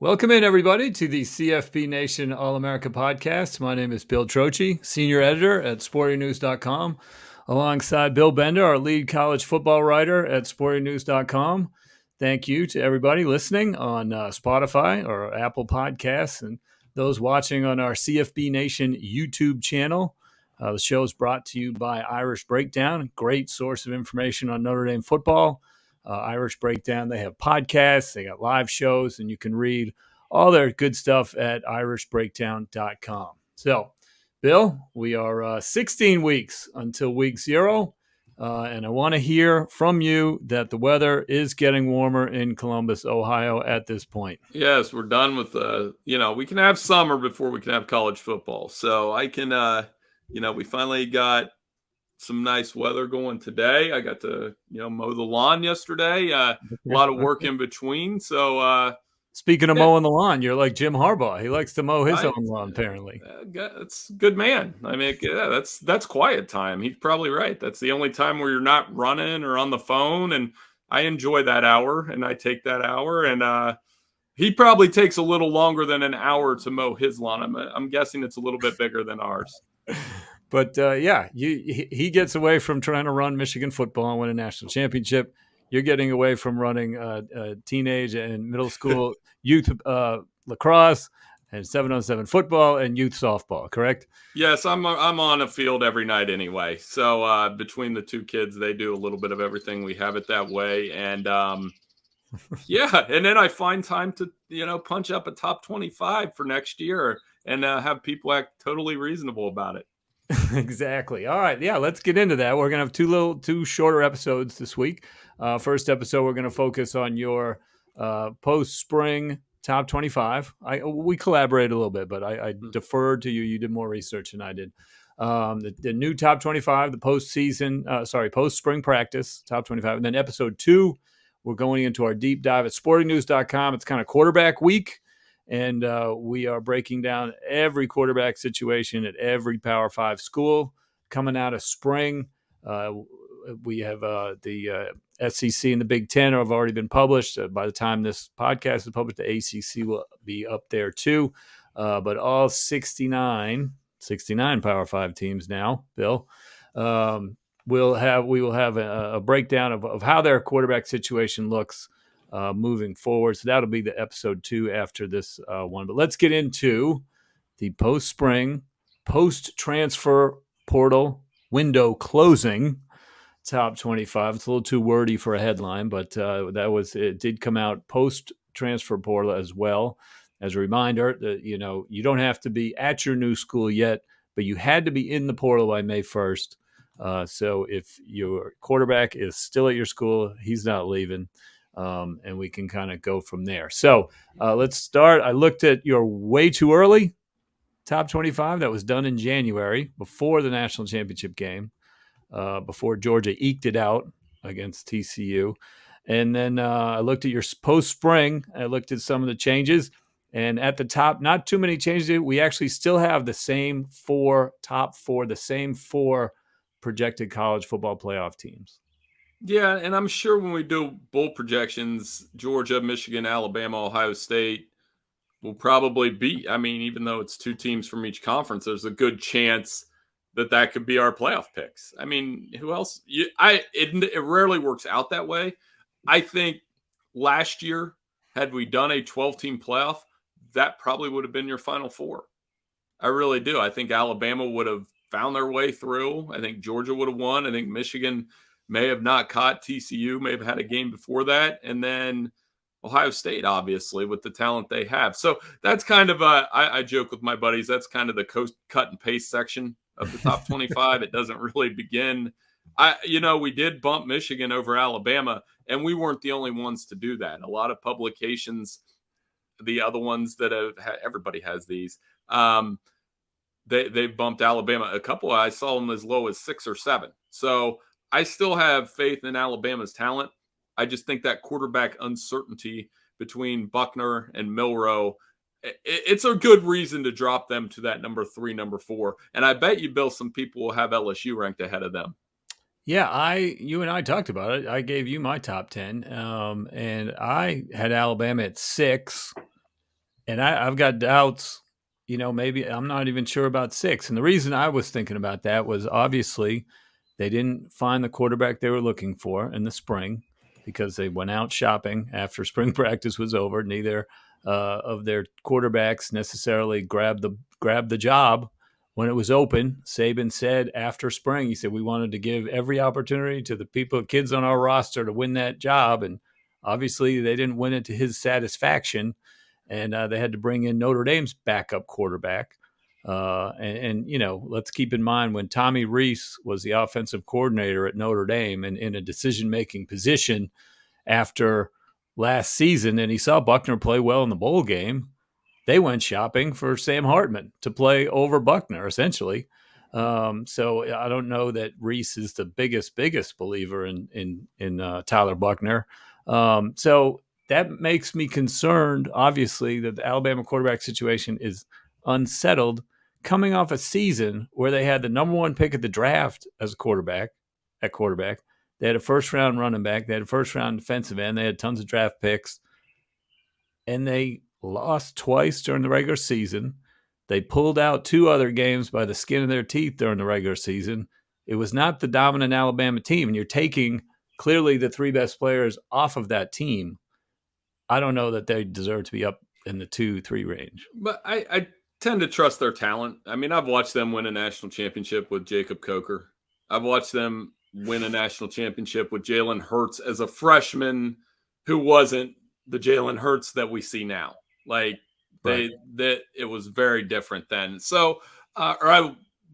Welcome in, everybody, to the CFB Nation All-America podcast. My name is Bill Trocchi, senior editor at sportingnews.com, alongside Bill Bender, our lead college football writer at sportingnews.com. Thank you to everybody listening on Spotify or Apple Podcasts and those watching on our CFB Nation YouTube channel. The show is brought to you by Irish Breakdown, a great source of information on Notre Dame football. Irish Breakdown. They have podcasts, they got live shows, and you can read all their good stuff at irishbreakdown.com. So, Bill, we are 16 weeks until week 0, and I want to hear from you that the weather is getting warmer in Columbus, Ohio at this point. Yes, we're done with we can have summer before we can have college football. So I can, we finally got some nice weather going today. I got to, mow the lawn yesterday. A lot of work in between. So, Speaking of mowing the lawn, you're like Jim Harbaugh. He likes to mow his right, own lawn, apparently. That's a good man. I mean, yeah, that's quiet time. He's probably right. That's the only time where you're not running or on the phone. And I enjoy that hour, and I take that hour. And he probably takes a little longer than an hour to mow his lawn. I'm guessing it's a little bit bigger than ours. But he gets away from trying to run Michigan football and win a national championship. You're getting away from running teenage and middle school youth lacrosse and 7-on-7 football and youth softball, correct? Yes, I'm on a field every night anyway. So between the two kids, they do a little bit of everything. We have it that way. And yeah, and then I find time to, punch up a top 25 for next year and have people act totally reasonable about it. Exactly. All right. Yeah, let's get into that. We're going to have two shorter episodes this week. First episode, we're going to focus on your post-spring top 25. We collaborated a little bit, but I deferred to you. You did more research than I did. The new top 25, the post-spring practice top 25. And then episode 2, we're going into our deep dive at sportingnews.com. It's kind of quarterback week. And we are breaking down every quarterback situation at every Power 5 school coming out of spring. We have the SEC and the Big Ten have already been published. By the time this podcast is published, the ACC will be up there too. But all 69 Power 5 teams now, Bill, we will have a breakdown of how their quarterback situation looks moving forward. So that'll be the episode 2 after this one. But let's get into the post-spring, post-transfer portal window closing top 25. It's a little too wordy for a headline, but it did come out post-transfer portal as well. As a reminder, that you don't have to be at your new school yet, but you had to be in the portal by May 1st. So if your quarterback is still at your school, he's not leaving. And we can kind of go from there. So let's start. I looked at your way too early top 25 that was done in January before the national championship game, before Georgia eked it out against TCU. And then I looked at your post-spring. I looked at some of the changes. And at the top, not too many changes. We actually still have the same top four, the same 4 projected college football playoff teams. Yeah, and I'm sure when we do bowl projections, Georgia, Michigan, Alabama, Ohio State will probably beat. I mean, even though it's 2 teams from each conference, there's a good chance that could be our playoff picks. I mean, who else? It rarely works out that way. I think last year, had we done a 12-team playoff, that probably would have been your Final 4. I really do. I think Alabama would have found their way through. I think Georgia would have won. I think Michigan may have not caught. TCU may have had a game before that. And then Ohio State, obviously, with the talent they have. So that's kind of I joke with my buddies, that's kind of the cut and paste section of the top 25. It doesn't really begin. We did bump Michigan over Alabama, and we weren't the only ones to do that. A lot of publications, the other ones that everybody has these, they bumped Alabama. A couple, I saw them as low as 6 or 7. So I still have faith in Alabama's talent. I just think that quarterback uncertainty between Buckner and Milroe, it's a good reason to drop them to that number 3, number 4. And I bet you, Bill, some people will have LSU ranked ahead of them. Yeah, you and I talked about it. I gave you my top 10, and I had Alabama at 6. And I've got doubts, maybe I'm not even sure about 6. And the reason I was thinking about that was obviously they didn't find the quarterback they were looking for in the spring because they went out shopping after spring practice was over. Neither of their quarterbacks necessarily grabbed the job when it was open. Saban said after spring, he said we wanted to give every opportunity to the kids on our roster to win that job, and obviously they didn't win it to his satisfaction, and they had to bring in Notre Dame's backup quarterback. Let's keep in mind when Tommy Rees was the offensive coordinator at Notre Dame and in a decision-making position after last season, and he saw Buckner play well in the bowl game, they went shopping for Sam Hartman to play over Buckner, essentially. So I don't know that Rees is the biggest believer in Tyler Buckner. So that makes me concerned, obviously, that the Alabama quarterback situation is unsettled coming off a season where they had the number 1 pick of the draft as a quarterback. They had a first-round running back. They had a first-round defensive end. They had tons of draft picks. And they lost twice during the regular season. They pulled out 2 other games by the skin of their teeth during the regular season. It was not the dominant Alabama team, and you're taking clearly the 3 best players off of that team. I don't know that they deserve to be up in the 2-3 range. But I tend to trust their talent. I mean, I've watched them win a national championship with Jacob Coker. I've watched them win a national championship with Jalen Hurts as a freshman who wasn't the Jalen Hurts that we see now. Like that it was very different then. So,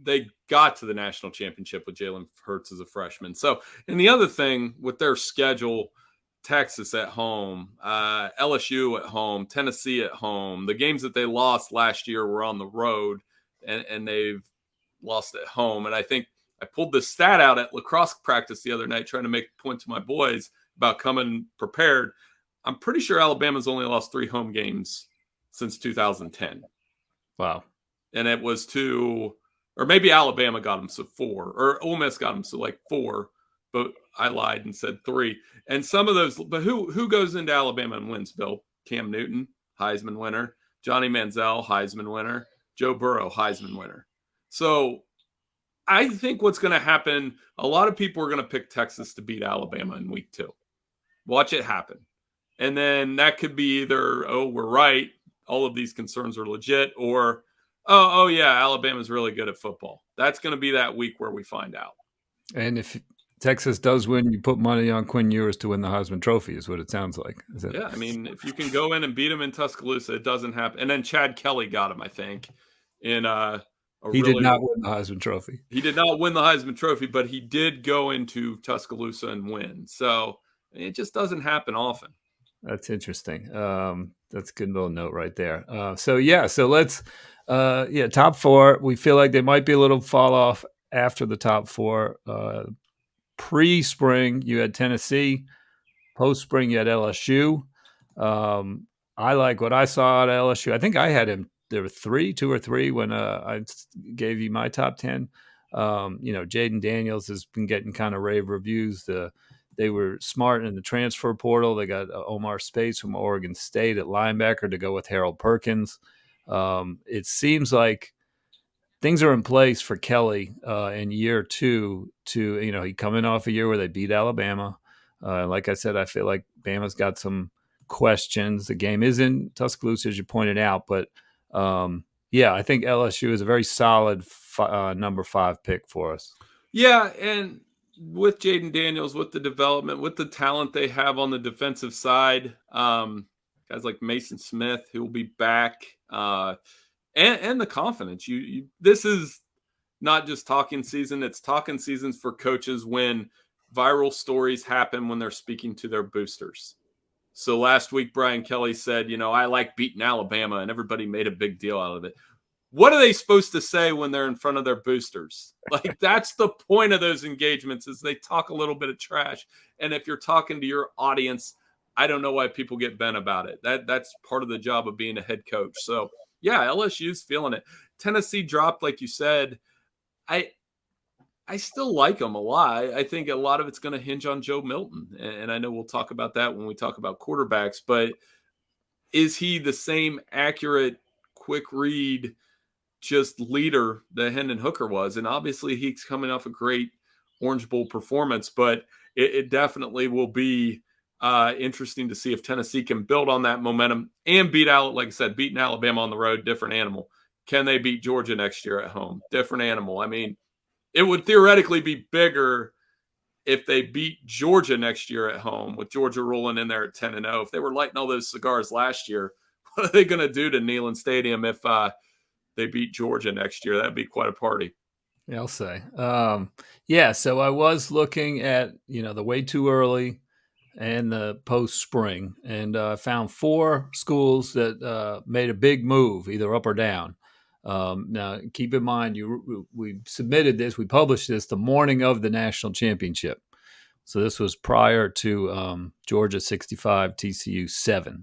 they got to the national championship with Jalen Hurts as a freshman. So, and the other thing with their schedule, Texas at home, LSU at home, Tennessee at home. The games that they lost last year were on the road, and they've lost at home. And I think I pulled this stat out at lacrosse practice the other night trying to make a point to my boys about coming prepared. I'm pretty sure Alabama's only lost 3 home games since 2010. Wow. And it was or maybe Alabama got them, so 4. Or Ole Miss got them, so like 4. But I lied and said 3. And some of those, but who goes into Alabama and wins, Bill? Cam Newton, Heisman winner. Johnny Manziel, Heisman winner. Joe Burrow, Heisman winner. So I think what's going to happen, a lot of people are going to pick Texas to beat Alabama in week 2. Watch it happen. And then that could be either, we're right, all of these concerns are legit, or, oh yeah, Alabama's really good at football. That's going to be that week where we find out. And if Texas does win, you put money on Quinn Ewers to win the Heisman Trophy, is what it sounds like. Yeah, I mean, if you can go in and beat him in Tuscaloosa, it doesn't happen. And then Chad Kelly got him, I think, in he did not win the Heisman Trophy. He did not win the Heisman Trophy, but he did go into Tuscaloosa and win. So it just doesn't happen often. That's interesting. That's a good little note right there. So let's, top 4. We feel like there might be a little fall off after the top 4. Pre-spring, you had Tennessee. Post-spring, you had LSU. I like what I saw at LSU. I think I had him. There were 2 or 3 when I gave you my top 10. Jaden Daniels has been getting kind of rave reviews. They were smart in the transfer portal. They got Omar Speights from Oregon State at linebacker to go with Harold Perkins. It seems like things are in place for Kelly in year 2 to, he coming off a year where they beat Alabama. Like I said, I feel like Bama's got some questions. The game is in Tuscaloosa, as you pointed out, but I think LSU is a very solid number 5 pick for us. Yeah, and with Jaden Daniels, with the development, with the talent they have on the defensive side, guys like Mason Smith, who will be back, and the confidence. This is not just talking season; it's talking seasons for coaches when viral stories happen when they're speaking to their boosters. So last week, Brian Kelly said, I like beating Alabama, and everybody made a big deal out of it. What are they supposed to say when they're in front of their boosters? Like, that's the point of those engagements, is they talk a little bit of trash. And if you're talking to your audience, I don't know why people get bent about it. That's part of the job of being a head coach. So, yeah, LSU's feeling it. Tennessee dropped, like you said. I still like them a lot. I think a lot of it's going to hinge on Joe Milton. And I know we'll talk about that when we talk about quarterbacks. But is he the same accurate, quick read, just leader that Hendon Hooker was? And obviously, he's coming off a great Orange Bowl performance, but it definitely will be interesting to see if Tennessee can build on that momentum and beat out, like I said, beating Alabama on the road, different animal. Can they beat Georgia next year at home? Different animal. I mean, it would theoretically be bigger if they beat Georgia next year at home, with Georgia rolling in there at 10-0. If they were lighting all those cigars last year, what are they going to do to Neyland Stadium if they beat Georgia next year? That'd be quite a party. Yeah, I'll say. Yeah, so I was looking at, the way too early and the post spring, and I found 4 schools that made a big move, either up or down. Now, keep in mind, we submitted this, we published this the morning of the national championship. So this was prior to Georgia 65, TCU 7.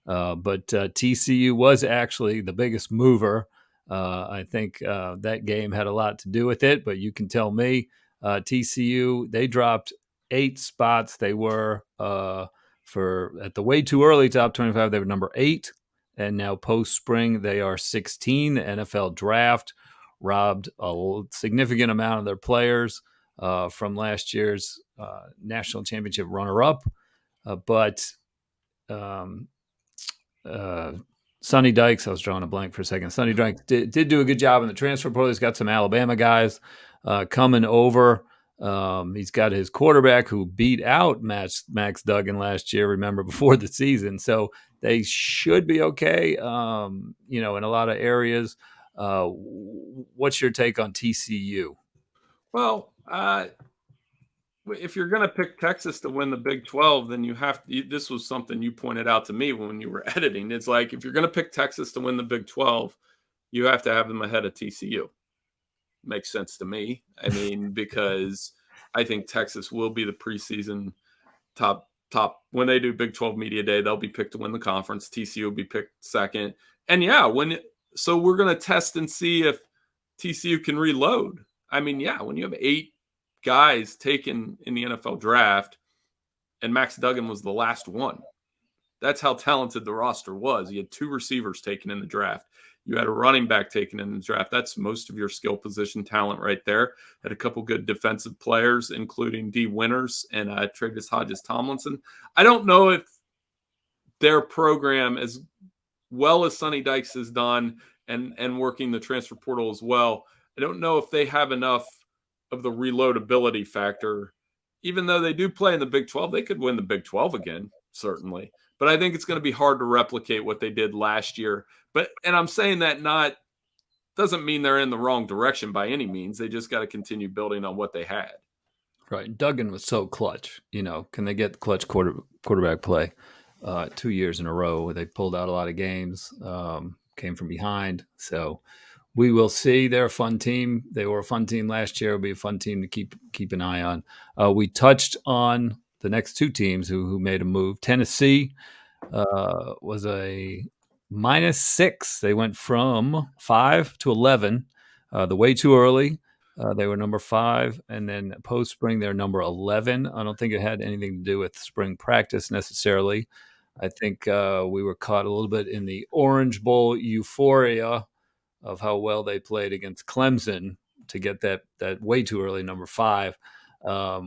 But TCU was actually the biggest mover. I think that game had a lot to do with it, but you can tell me. TCU, they dropped 8 spots. They were at the way too early top 25, they were number 8. And now post spring, they are 16. The NFL draft robbed a significant amount of their players from last year's national championship runner up. But um, Sonny Dykes, I was drawing a blank for a second. Sonny Dykes did do a good job in the transfer portal. He's got some Alabama guys coming over. He's got his quarterback who beat out Max Duggan last year, remember, before the season. So they should be okay, in a lot of areas. What's your take on TCU? Well, if you're going to pick Texas to win the Big 12, then you have to. This was something you pointed out to me when you were editing. It's like, if you're going to pick Texas to win the Big 12, you have to have them ahead of TCU. Makes sense to me. I mean, because I think Texas will be the preseason top. When they do Big 12 Media Day, they'll be picked to win the conference. TCU will be picked second. And yeah, so we're going to test and see if TCU can reload. I mean, yeah, when you have 8 guys taken in the NFL draft and Max Duggan was the last one, that's how talented the roster was. You had 2 receivers taken in the draft. You had a running back taken in the draft. That's most of your skill position talent right there. Had a couple good defensive players, including D. Winters and Travis Hodges-Tomlinson. I don't know if their program, as well as Sonny Dykes has done and working the transfer portal as well, I don't know if they have enough of the reloadability factor. Even though they do play in the Big 12, they could win the Big 12 again, certainly. But I think it's going to be hard to replicate what they did last year. And I'm saying that doesn't mean they're in the wrong direction by any means. They just got to continue building on what they had. Right. Duggan was so clutch. Can they get clutch quarterback play 2 years in a row? They pulled out a lot of games, came from behind. So we will see. They're a fun team. They were a fun team last year. It'll be a fun team to keep an eye on. We touched on the next 2 teams who made a move. Tennessee was a -6. They went from 5 to 11. The way too early. They were number 5, and then post spring they're number 11. I don't think it had anything to do with spring practice necessarily. I think we were caught a little bit in the Orange Bowl euphoria of how well they played against Clemson to get that way too early number 5.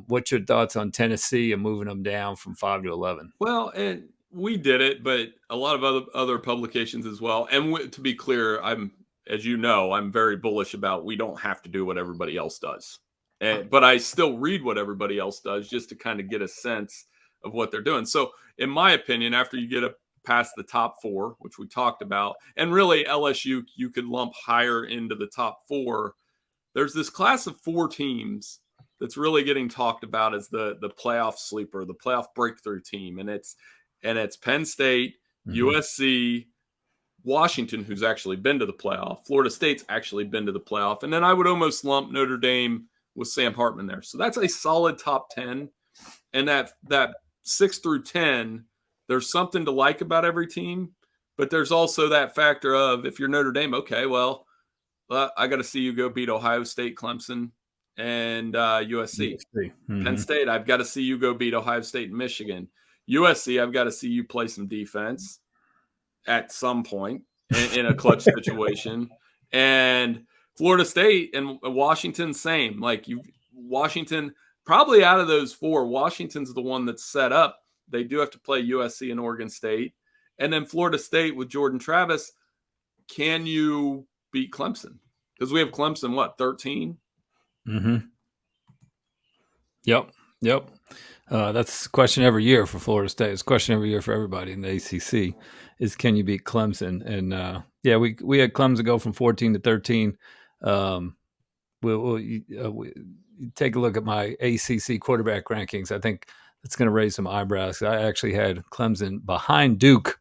What's your thoughts on Tennessee and moving them down from 5 to 11? Well, and we did it, but a lot of other publications as well. And to be clear, as you know, I'm very bullish about we don't have to do what everybody else does. But I still read what everybody else does just to kind of get a sense of what they're doing. So, in my opinion, after you get past the top 4, which we talked about, and really LSU, you could lump higher into the top 4. There's this class of 4 teams that's really getting talked about as the playoff sleeper, the playoff breakthrough team, and it's Penn State, USC, Washington, who's actually been to the playoff. Florida State's actually been to the playoff. And then I would almost lump Notre Dame with Sam Hartman there. So that's a solid top 10. And that 6 through 10, there's something to like about every team. But there's also that factor of, if you're Notre Dame, okay, well, I got to see you go beat Ohio State, Clemson, and USC. Penn State, I've got to see you go beat Ohio State and Michigan. USC, I've got to see you play some defense. at some point in a clutch situation. And Florida State and Washington, same. Like Washington, probably out of those four, Washington's the one that's set up. They do have to play USC and Oregon State. And then Florida State with Jordan Travis, can you beat Clemson? Because we have Clemson, what, 13? Mm-hmm. Yep. That's a question every year for Florida State. It's a question every year for everybody in the ACC is, can you beat Clemson? And we had Clemson go from 14 to 13. We take a look at my ACC quarterback rankings. I think it's going to raise some eyebrows. I actually had Clemson behind Duke.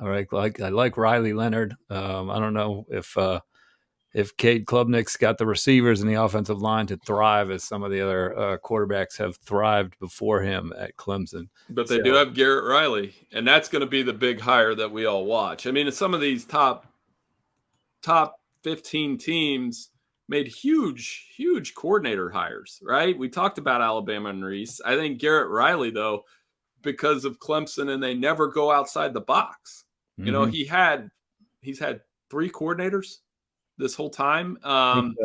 All right, I like Riley Leonard. I don't know if Cade Klubnik's got the receivers and the offensive line to thrive as some of the other quarterbacks have thrived before him at Clemson. But they do have Garrett Riley, and that's going to be the big hire that we all watch. I mean, some of these top 15 teams made huge coordinator hires, right? We talked about Alabama and Reese. I think Garrett Riley, though, because of Clemson, and they never go outside the box. Mm-hmm. You know, he's had 3 coordinators this whole time. And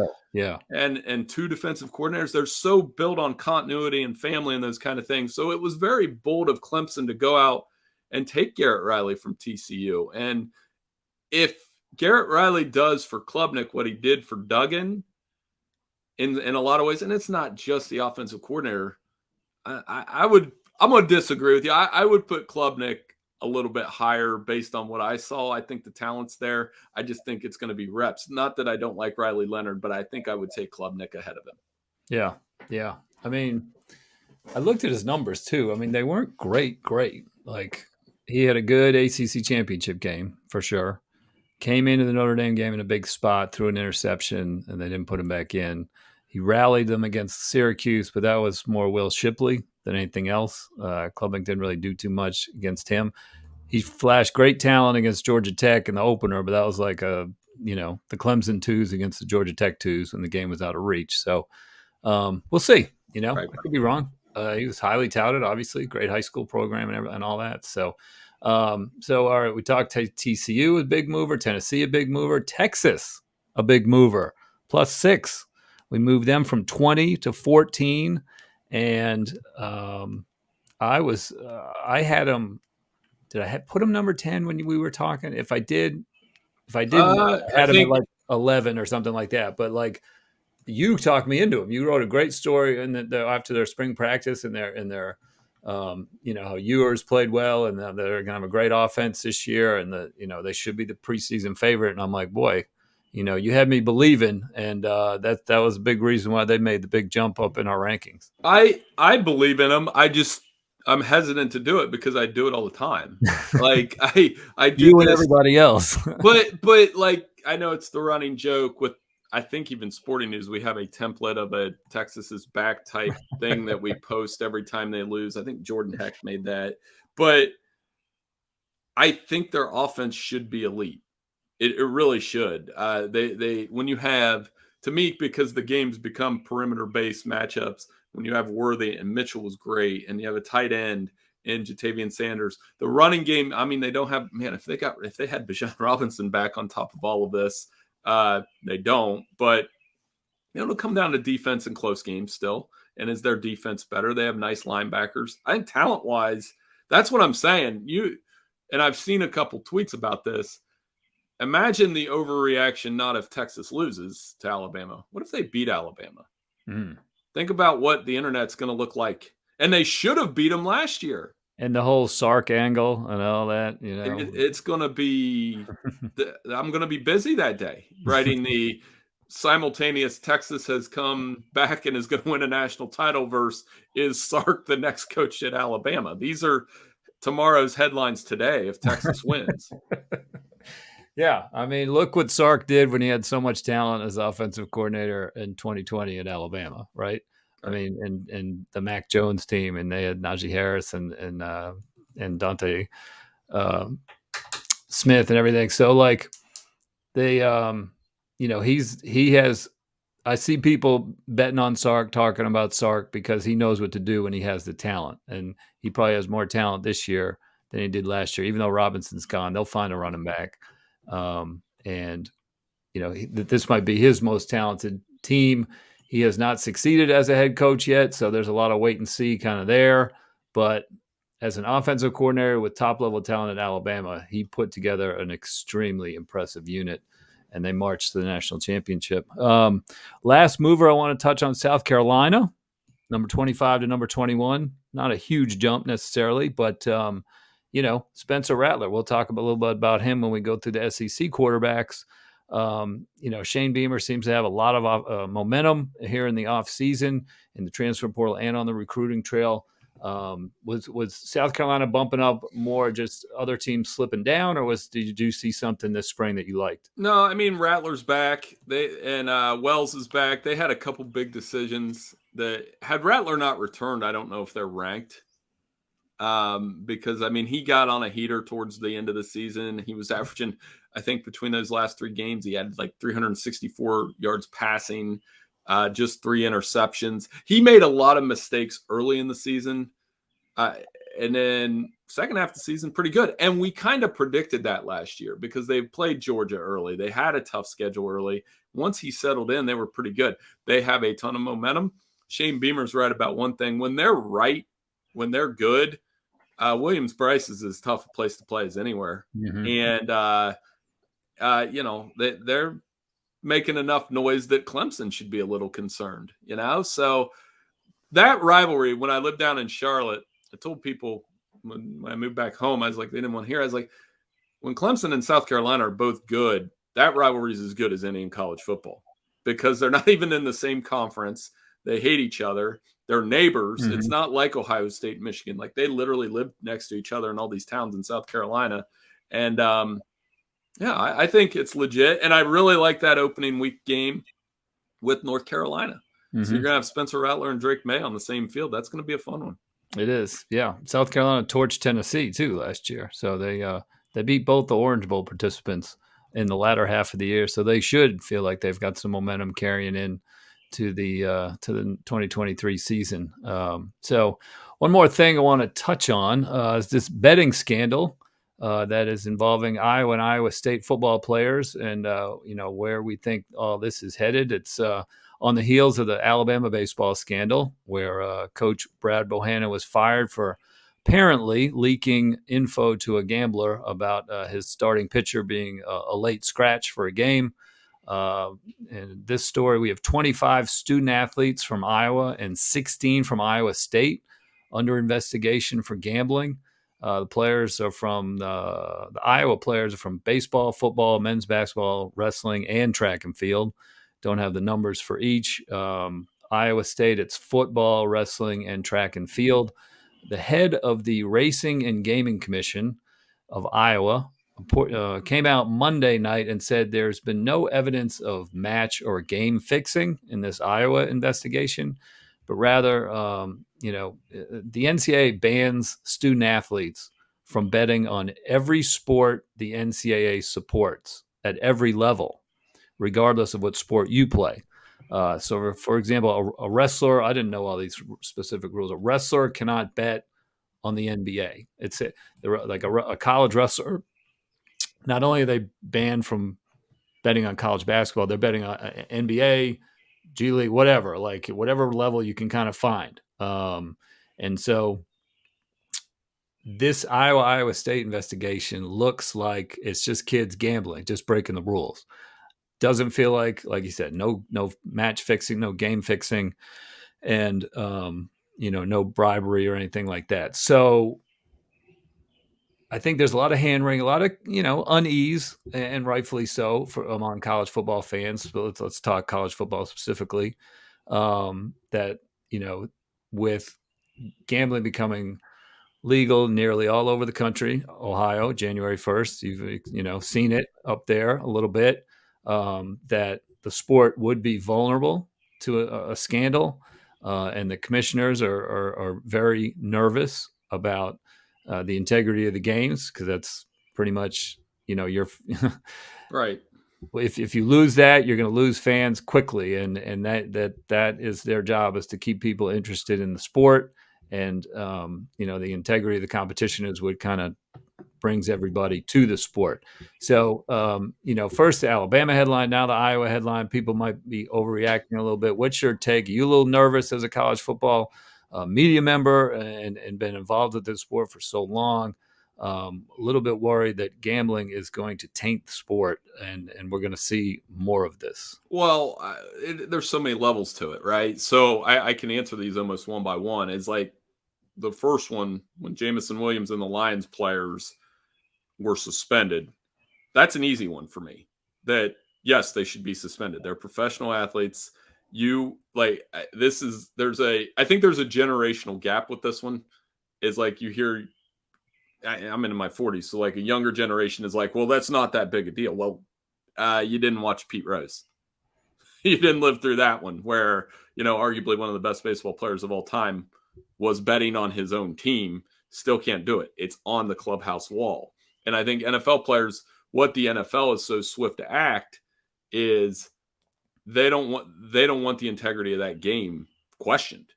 2 defensive coordinators. They're so built on continuity and family and those kind of things. So it was very bold of Clemson to go out and take Garrett Riley from TCU. And if Garrett Riley does for Klubnik what he did for Duggan in a lot of ways, and it's not just the offensive coordinator, I'm going to disagree with you. I would put Klubnik a little bit higher based on what I saw. I think the talent's there. I just think it's going to be reps. Not that I don't like Riley Leonard, but I think I would take Klubnik ahead of him. Yeah. I mean, I looked at his numbers too. I mean, they weren't great. Like, he had a good ACC championship game for sure. Came into the Notre Dame game in a big spot, threw an interception, and they didn't put him back in. He rallied them against Syracuse, but that was more Will Shipley than anything else. Klubnik didn't really do too much against him. He flashed great talent against Georgia Tech in the opener, but that was like the Clemson 2s against the Georgia Tech 2s when the game was out of reach. So we'll see. Right. I could be wrong. He was highly touted, obviously, great high school program and all that. So all right, we talked TCU, a big mover, Tennessee, a big mover, Texas, a big mover, +6. We moved them from 20 to 14, and I had them. Did I put them number 10 when we were talking? If I didn't, I had them at like 11 or something like that. But like, you talked me into them. You wrote a great story after their spring practice and their how Ewers played well, and they're going to have a great offense this year, and they should be the preseason favorite. And I'm like, boy, you had me believing, and that was a big reason why they made the big jump up in our rankings. I believe in them. I'm hesitant to do it because I do it all the time. Like I do you and everybody else. but like, I know it's the running joke with, I think even Sporting News, we have a template of a Texas is back type thing that we post every time they lose. I think Jordan Heck made that. But I think their offense should be elite. It really should. They when you have, to me, because the games become perimeter-based matchups, when you have Worthy and Mitchell was great, and you have a tight end in Jatavian Sanders, the running game, I mean, they don't have, man, if they had Bijan Robinson back on top of all of this, they don't, but it'll come down to defense in close games still. And is their defense better? They have nice linebackers. I think talent-wise, that's what I'm saying. And I've seen a couple tweets about this. Imagine the overreaction, not if Texas loses to Alabama. What if they beat Alabama? Think about what the internet's going to look like. And they should have beat them last year. And the whole Sark angle and all that, It's going to be – I'm going to be busy that day writing the simultaneous Texas has come back and is going to win a national title versus is Sark the next coach at Alabama. These are tomorrow's headlines today if Texas wins. Yeah, I mean, look what Sark did when he had so much talent as offensive coordinator in 2020 at Alabama, right? I mean, and the Mac Jones team, and they had Najee Harris and Dante Smith and everything. So like they, he has. I see people betting on Sark, talking about Sark because he knows what to do when he has the talent, and he probably has more talent this year than he did last year. Even though Robinson's gone, they'll find a running back. And this might be his most talented team. He has not succeeded as a head coach yet, so there's a lot of wait and see kind of there. But as an offensive coordinator with top-level talent at Alabama, he put together an extremely impressive unit, and they marched to the national championship. Last mover I want to touch on, South Carolina, number 25 to number 21. Not a huge jump necessarily, but Spencer Rattler. We'll talk a little bit about him when we go through the SEC quarterbacks. Shane Beamer seems to have a lot of momentum here in the offseason, in the transfer portal and on the recruiting trail. Was South Carolina bumping up more, just other teams slipping down, or did you see something this spring that you liked? No, I mean, Rattler's back. Wells is back. They had a couple big decisions that had Rattler not returned, I don't know if they're ranked. Because I mean, he got on a heater towards the end of the season. He was averaging, I think, between those last 3 games, he had like 364 yards passing, just 3 interceptions. He made a lot of mistakes early in the season. And then second half of the season, pretty good. And we kind of predicted that last year because they played Georgia early. They had a tough schedule early. Once he settled in, they were pretty good. They have a ton of momentum. Shane Beamer's right about one thing. When they're right, when they're good, Williams-Brice is as tough a place to play as anywhere. Mm-hmm. And, they're making enough noise that Clemson should be a little concerned, So that rivalry, when I lived down in Charlotte, I told people when I moved back home, I was like, they didn't want to hear. I was like, when Clemson and South Carolina are both good, that rivalry is as good as any in college football because they're not even in the same conference. They hate each other. They're neighbors. Mm-hmm. It's not like Ohio State, Michigan. Like they literally live next to each other in all these towns in South Carolina. And I think it's legit. And I really like that opening week game with North Carolina. Mm-hmm. So you're going to have Spencer Rattler and Drake May on the same field. That's going to be a fun one. It is. Yeah. South Carolina torched Tennessee too last year. So they beat both the Orange Bowl participants in the latter half of the year. So they should feel like they've got some momentum carrying in to the 2023 season. So one more thing I want to touch on is this betting scandal that is involving Iowa and Iowa State football players, and where we think all this is headed. It's on the heels of the Alabama baseball scandal, where Coach Brad Bohanna was fired for apparently leaking info to a gambler about his starting pitcher being a late scratch for a game. In this story, we have 25 student athletes from Iowa and 16 from Iowa State under investigation for gambling. The players are from the Iowa players are from baseball, football, men's basketball, wrestling, and track and field. Don't have the numbers for each. Iowa State, it's football, wrestling, and track and field. The head of the Racing and Gaming Commission of Iowa came out Monday night and said there's been no evidence of match or game fixing in this Iowa investigation, but rather, the NCAA bans student athletes from betting on every sport the NCAA supports at every level, regardless of what sport you play. So, for example, a wrestler, I didn't know all these specific rules. A wrestler cannot bet on the NBA. It's like a college wrestler. Not only are they banned from betting on college basketball, they're betting on NBA, G League, whatever level you can kind of find. And so this Iowa State investigation looks like it's just kids gambling, just breaking the rules. Doesn't feel like you said, no match fixing, no game fixing, and no bribery or anything like that. So I think there's a lot of hand wringing, a lot of unease, and rightfully so among college football fans. But let's talk college football specifically. That with gambling becoming legal nearly all over the country, Ohio, January 1st, you've seen it up there a little bit. That the sport would be vulnerable to a scandal, and the commissioners are very nervous about the integrity of the games, because that's pretty much you're right. If you lose that, you're going to lose fans quickly, and that is their job, is to keep people interested in the sport and the integrity of the competition is what kind of brings everybody to the sport. So, first the Alabama headline, now the Iowa headline. People might be overreacting a little bit. What's your take? Are you a little nervous as a college football media member and been involved with this sport for so long? A little bit worried that gambling is going to taint the sport, and we're going to see more of this. Well, there's so many levels to it, right? So I can answer these almost one by one. It's like the first one when Jamison Williams and the Lions players were suspended. That's an easy one for me. That yes, they should be suspended. They're professional athletes. You like this is I think there's a generational gap with this one. Is like you hear I'm in my 40s, so like a younger generation is like, well, that's not that big a deal. Well, you didn't watch Pete Rose. You didn't live through that one where, arguably one of the best baseball players of all time was betting on his own team, still can't do it. It's on the clubhouse wall. And I think NFL players, what the NFL is so swift to act is they don't want the integrity of that game questioned.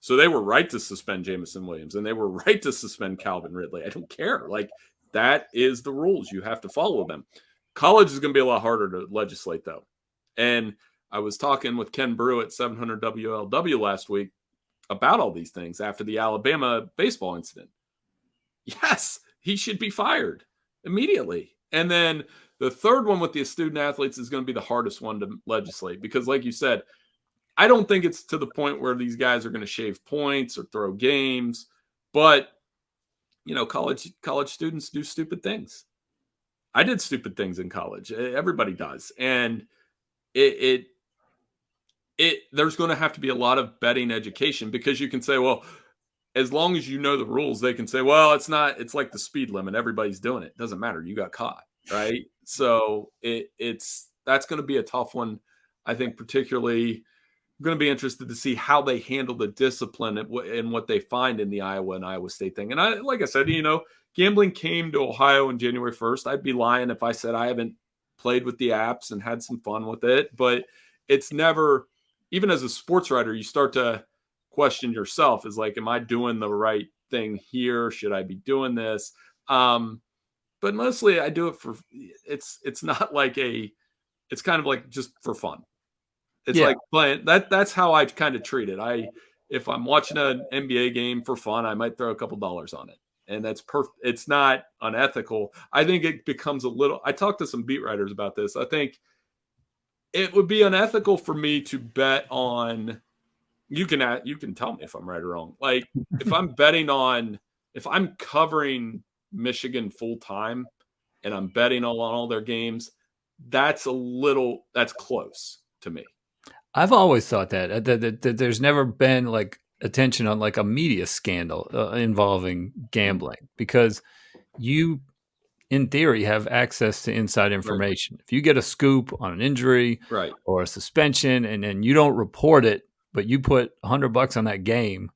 So they were right to suspend Jamison Williams and they were right to suspend Calvin Ridley. I don't care. Like that is the rules. You have to follow them. College is going to be a lot harder to legislate though. And I was talking with Ken Brew at 700 WLW last week about all these things after the Alabama baseball incident. Yes, he should be fired immediately. And then the third one with the student athletes is going to be the hardest one to legislate because, like you said, I don't think it's to the point where these guys are going to shave points or throw games, but college students do stupid things. I did stupid things in college. Everybody does, and it there's going to have to be a lot of betting education because you can say, well, as long as you know the rules, they can say, well, it's like the speed limit. Everybody's doing it. It doesn't matter. You got caught, right? So that's going to be a tough one. I think particularly I'm going to be interested to see how they handle the discipline and what they find in the Iowa and Iowa State thing. And like I said, gambling came to Ohio on January 1st. I'd be lying if I said I haven't played with the apps and had some fun with it, but it's never, even as a sports writer, you start to question yourself is like, am I doing the right thing here? Should I be doing this? But mostly I do it for, it's not like it's kind of like just for fun. It's like playing that's how I kind of treat it. If I'm watching an NBA game for fun, I might throw a couple dollars on it. And that's perfect. It's not unethical. I think it becomes a little, I talked to some beat writers about this. I think it would be unethical for me to bet on, you can tell me if I'm right or wrong. Like if I'm covering Michigan full time and I'm betting on all their games, that's close to me. I've always thought that there's never been like attention on like a media scandal involving gambling because you, in theory, have access to inside information. Right. If you get a scoop on an injury right. or a suspension and then you don't report it, but you put $100 on that game,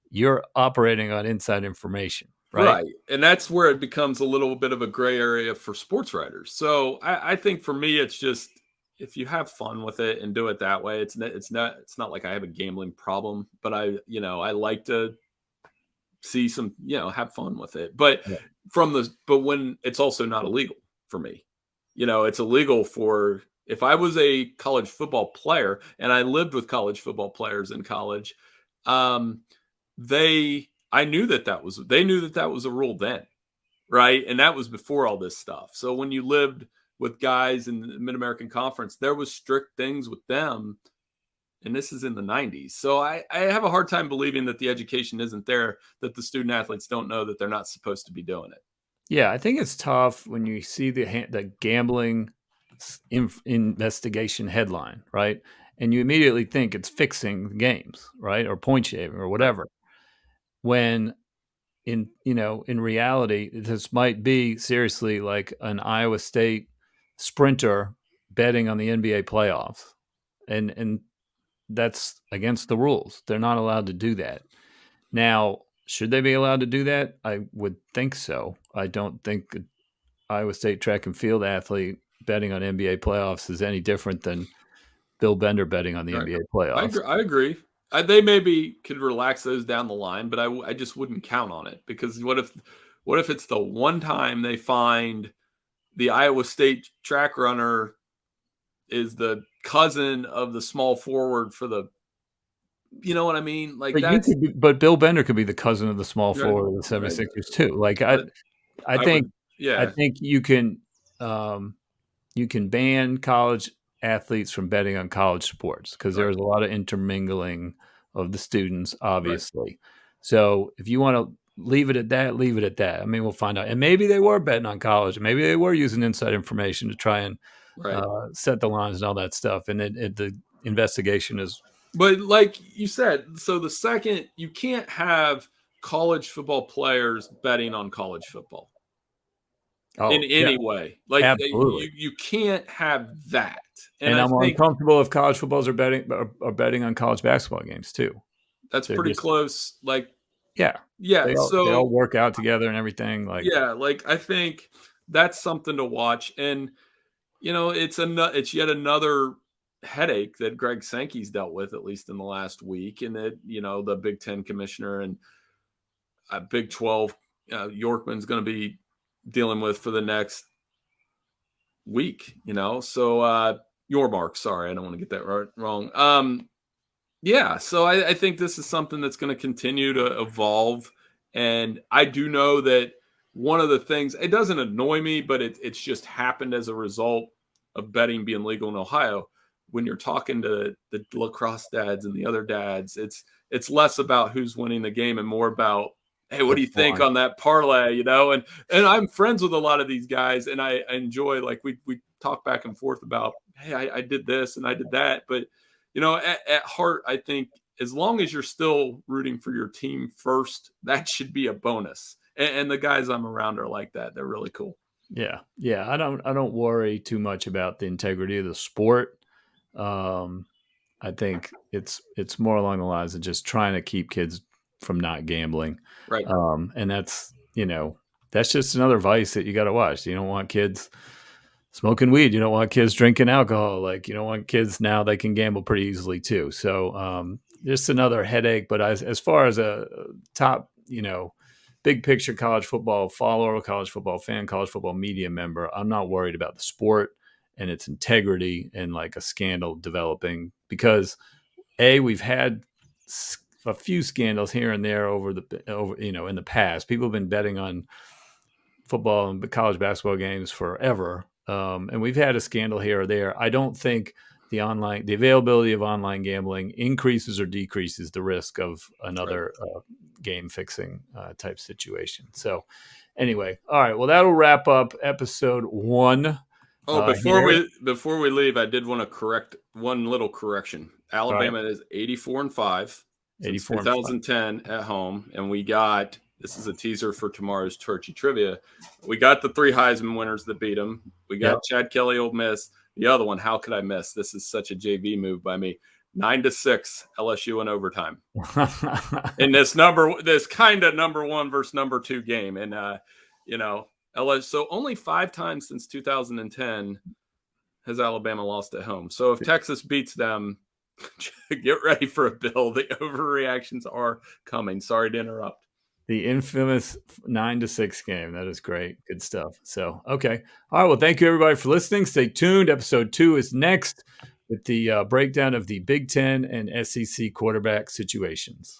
you're operating on inside information. Right. And that's where it becomes a little bit of a gray area for sports writers. So I think for me, it's just, if you have fun with it and do it that way, it's not like I have a gambling problem, but I like to see some, have fun with it. But but when it's also not illegal for me, it's illegal for, if I was a college football player and I lived with college football players in college, they knew that was a rule then. Right. And that was before all this stuff. So when you lived with guys in the Mid-American Conference, there was strict things with them. And this is in the 90s. So I have a hard time believing that the education isn't there, that the student athletes don't know that they're not supposed to be doing it. Yeah, I think it's tough when you see the gambling investigation headline, right? And you immediately think it's fixing games, right? Or point shaving or whatever. When in reality, this might be seriously like an Iowa State sprinter betting on the NBA playoffs. And that's against the rules. They're not allowed to do that. Now, should they be allowed to do that? I would think so. I don't think an Iowa State track and field athlete betting on NBA playoffs is any different than Bill Bender betting on the NBA playoffs. I agree. They maybe could relax those down the line, but I just wouldn't count on it, because what if it's the one time they find the Iowa State track runner is the cousin of the small forward for the, you know what I mean? Like But that's but Bill Bender could be the cousin of the small right, forward of the right. 76ers too. Like But I I think would, yeah, um, you can ban college athletes from betting on college sports because right, there's a lot of intermingling of the students, right, obviously. So if you want to leave it at that, leave it at that. I mean, we'll find out. And maybe they were betting on college. Maybe they were using inside information to try and right. set the lines and all that stuff. And the investigation is But like you said, so the second, you can't have college football players betting on college football in oh yeah, any way. Like absolutely. you can't have that. And And I I'm think uncomfortable if college footballs are betting on college basketball games too. that's They're pretty just close. Like, yeah, yeah. they all So work out together and everything. Like yeah, like I think that's something to watch. And it's yet another headache that Greg Sankey's dealt with, at least in the last week, and that the Big Ten commissioner and Big 12 Yorkman's going to be dealing with for the next week. So Yormark, sorry, I don't want to get that wrong. Yeah, so I think this is something that's going to continue to evolve, and I do know that one of the things, it doesn't annoy me, but it's just happened as a result of betting being legal in Ohio. When you're talking to the lacrosse dads and the other dads, it's less about who's winning the game and more about, hey, what the do you think fun. on that parlay? And I'm friends with a lot of these guys, and I enjoy, like, we talk back and forth about, hey, I did this and I did that, but at heart, I think as long as you're still rooting for your team first, that should be a bonus. And the guys I'm around are like that. They're really cool. Yeah, yeah. I don't worry too much about the integrity of the sport. Um, I think it's more along the lines of just trying to keep kids from not gambling. Right. And that's just another vice that you got to watch. You don't want kids smoking weed. You don't want kids drinking alcohol. Like you don't want kids now they can gamble pretty easily too. So just another headache. But as far as a top, big picture college football follower, college football fan, college football media member, I'm not worried about the sport and its integrity and like a scandal developing because we've had a few scandals here and there over in the past. People have been betting on football and college basketball games forever. And we've had a scandal here or there. I don't think the availability of online gambling increases or decreases the risk of Right. another game fixing type situation. So, anyway, all right. Well, that'll wrap up episode 1 Oh, before here. we leave, I did want to correct one little correction. All right, Alabama is 84-5 since 84-5. 2010 at home, and we got, this is a teaser for tomorrow's Turkey Trivia. We got the 3 Heisman winners that beat them. We Yep. got Chad Kelly, Ole Miss. The other one, how could I miss? This is such a JV move by me. 9-6 LSU in overtime. In this kind of number 1 versus number 2 game, and LSU. So only 5 times since 2010 has Alabama lost at home. So if Texas beats them, get ready for a bill. The overreactions are coming. Sorry to interrupt. The infamous 9-6 game. That is great. Good stuff. So, okay. All right. Well, thank you everybody for listening. Stay tuned. Episode 2 is next with the breakdown of the Big Ten and SEC quarterback situations.